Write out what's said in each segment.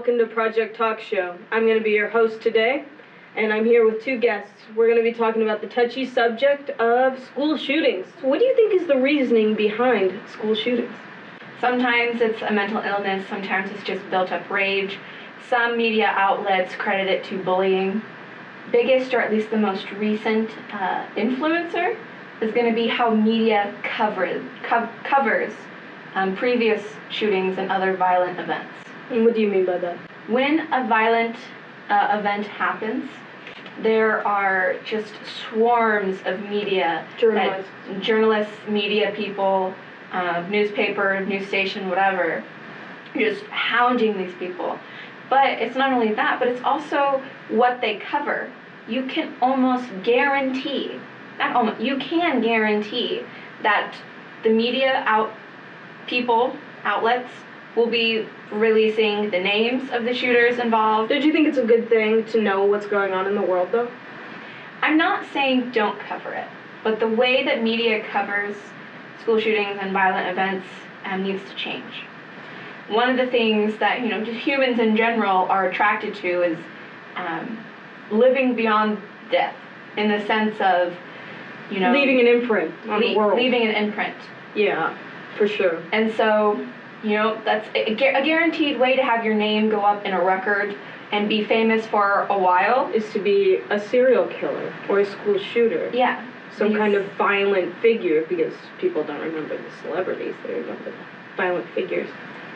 welcome to Project Talkshow. I'm going to be your host today, and I'm here with two guests. We're going to be talking about the touchy subject of school shootings. What do you think is the reasoning behind school shootings? Sometimes it's a mental illness, sometimes it's just built-up rage. Some media outlets credit it to bullying. Biggest, or at least the most recent influencer, is going to be how media covers previous shootings and other violent events. And what do you mean by that? When a violent event happens, there are just swarms of media. Journalists, media people, newspaper, news station, whatever, just hounding these people. But it's not only that, but it's also what they cover. You can almost guarantee, you can guarantee that the media outlets will be releasing the names of the shooters involved. Did you think it's a good thing to know what's going on in the world, though? I'm not saying don't cover it, but the way that media covers school shootings and violent events needs to change. One of the things that, just humans in general are attracted to is living beyond death, in the sense of, leaving an imprint on the world. Leaving an imprint. Yeah, for sure. And so, that's a guaranteed way to have your name go up in a record and be famous for a while. Is to be a serial killer or a school shooter. Yeah. Some kind of violent figure, because people don't remember the celebrities, they remember the violent figures.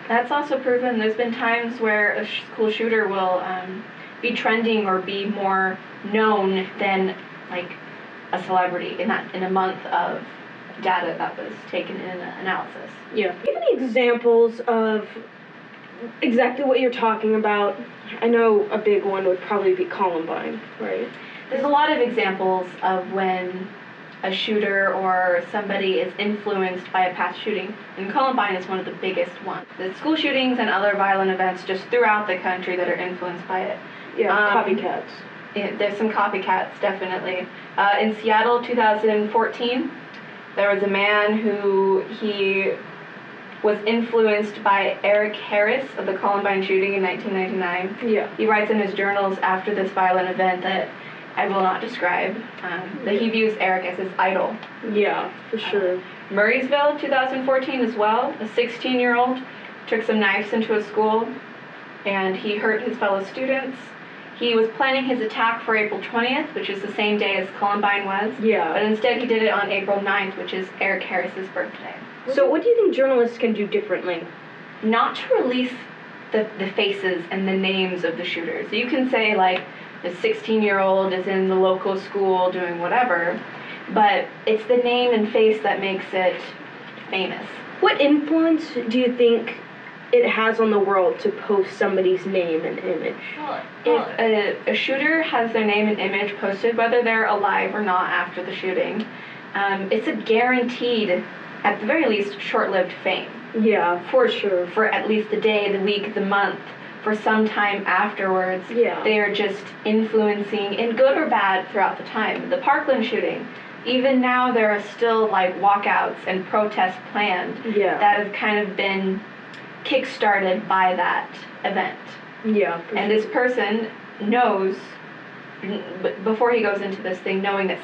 That's also proven. There's been times where a school shooter will be trending or be more known than, like, a celebrity in a month of data that was taken in an analysis. Yeah. Do you have any examples of exactly what you're talking about? I know a big one would probably be Columbine, right? There's a lot of examples of when a shooter or somebody is influenced by a past shooting, and Columbine is one of the biggest ones. The school shootings and other violent events just throughout the country that are influenced by it. Yeah, copycats. There's some copycats, definitely. In Seattle, 2014, there was a man he was influenced by Eric Harris of the Columbine shooting in 1999. Yeah. He writes in his journals after this violent event that I will not describe, that he views Eric as his idol. Yeah, for sure. Murraysville, 2014 as well, a 16-year-old took some knives into a school and he hurt his fellow students. He was planning his attack for April 20th, which is the same day as Columbine was. Yeah. But instead he did it on April 9th, which is Eric Harris's birthday. So what do you think journalists can do differently? Not to release the faces and the names of the shooters. So you can say, like, the 16-year-old is in the local school doing whatever, but it's the name and face that makes it famous. What influence do you think it has on the world to post somebody's name and image? If a shooter has their name and image posted, whether they're alive or not after the shooting, it's a guaranteed, at the very least, short-lived fame. Yeah, for sure. For at least the day, the week, the month, for some time afterwards. Yeah. They are just influencing, in good or bad, throughout the time. The Parkland shooting, even now there are still, like, walkouts and protests planned that have kind of been kick-started by that event. Yeah, for and sure. This person knows, before he goes into this thing, knowing that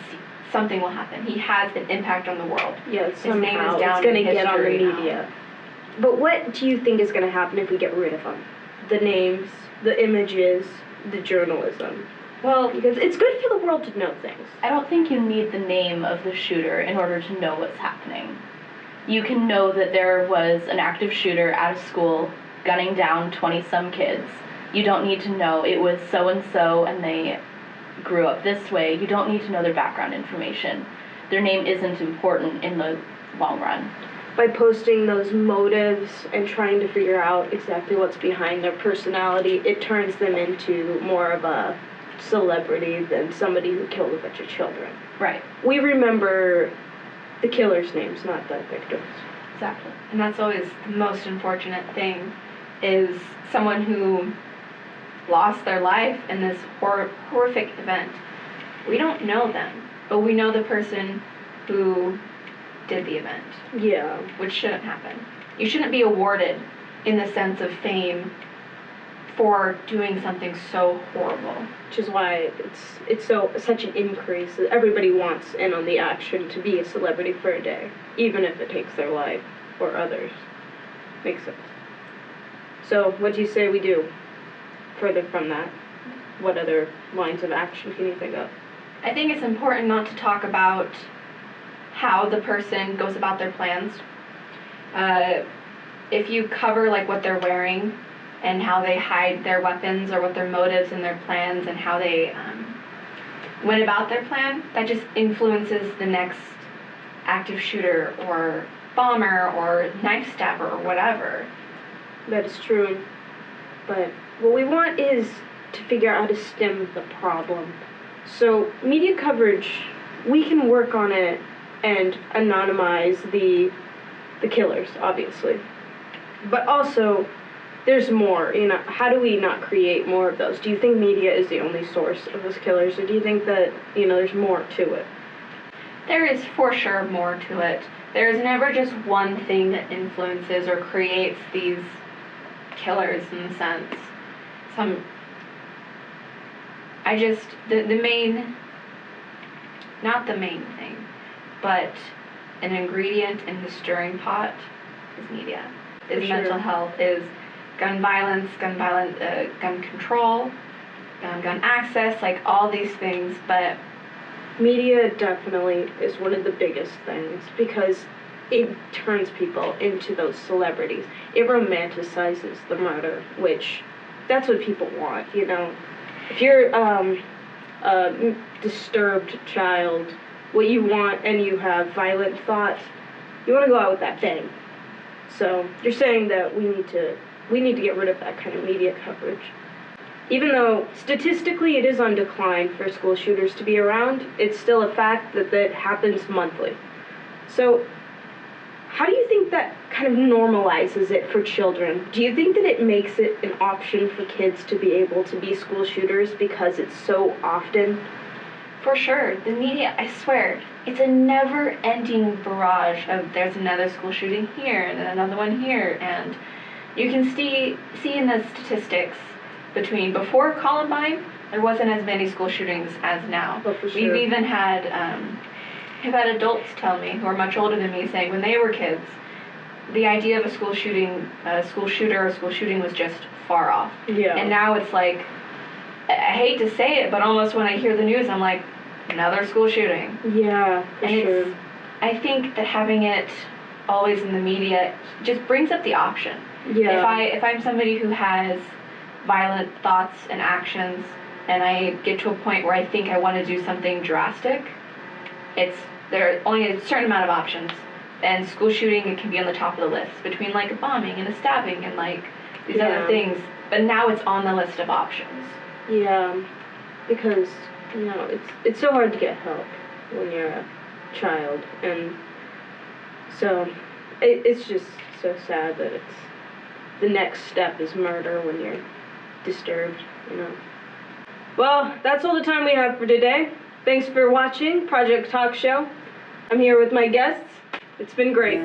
something will happen. He has an impact on the world. Yeah, his name is it's down going in to get on the history media. now. But what do you think is going to happen if we get rid of them? The names, the images, the journalism. Well, because it's good for the world to know things. I don't think you need the name of the shooter in order to know what's happening. You can know that there was an active shooter at a school gunning down 20-some kids. You don't need to know it was so-and-so and they grew up this way. You don't need to know their background information. Their name isn't important in the long run. By posting those motives and trying to figure out exactly what's behind their personality, it turns them into more of a celebrity than somebody who killed a bunch of children. Right. We remember the killer's names, not the victims. Exactly. And that's always the most unfortunate thing, is someone who lost their life in this horrific event. We don't know them, but we know the person who did the event. Yeah. Which shouldn't happen. You shouldn't be awarded, in the sense of fame, for doing something so horrible. Which is why it's such an increase. Everybody wants in on the action to be a celebrity for a day, even if it takes their life or others. Makes sense. So, what do you say we do further from that? What other lines of action can you think of? I think it's important not to talk about how the person goes about their plans. If you cover like what they're wearing and how they hide their weapons, or what their motives and their plans and how they went about their plan, that just influences the next active shooter or bomber or knife stabber or whatever. That is true. But what we want is to figure out how to stem the problem. So media coverage, we can work on it and anonymize the killers, obviously. But also, there's more, how do we not create more of those? Do you think media is the only source of those killers, or do you think that, there's more to it? There is for sure more to it. There is never just one thing that influences or creates these killers in a sense. Not the main thing, but an ingredient in the stirring pot is media, is mental health, is gun violence, gun control, gun access, like all these things. But media definitely is one of the biggest things, because it turns people into those celebrities. It romanticizes the murder, which that's what people want, If you're a disturbed child, what you want, and you have violent thoughts, you want to go out with that bang. So you're saying that we need to get rid of that kind of media coverage. Even though statistically it is on decline for school shooters to be around, it's still a fact that happens monthly. So how do you think that kind of normalizes it for children? Do you think that it makes it an option for kids to be able to be school shooters because it's so often? For sure. The media, I swear, it's a never-ending barrage of there's another school shooting here and another one here, and you can see in the statistics before Columbine, there wasn't as many school shootings as now. Oh, for sure. We've even had I've had adults tell me, who are much older than me, saying when they were kids, the idea of a school shooting was just far off. Yeah. And now it's like, I hate to say it, but almost when I hear the news, I'm like, another school shooting. Yeah, for sure. I think that having it always in the media just brings up the option. Yeah. If I'm somebody who has violent thoughts and actions, and I get to a point where I think I want to do something drastic, there are only a certain amount of options. And school shooting, it can be on the top of the list, between like a bombing and a stabbing and like these other things. But now it's on the list of options. Yeah, because, it's so hard to get help when you're a child. And so it's just so sad that the next step is murder when you're disturbed, Well, that's all the time we have for today. Thanks for watching Project Talkshow. I'm here with my guests. It's been great.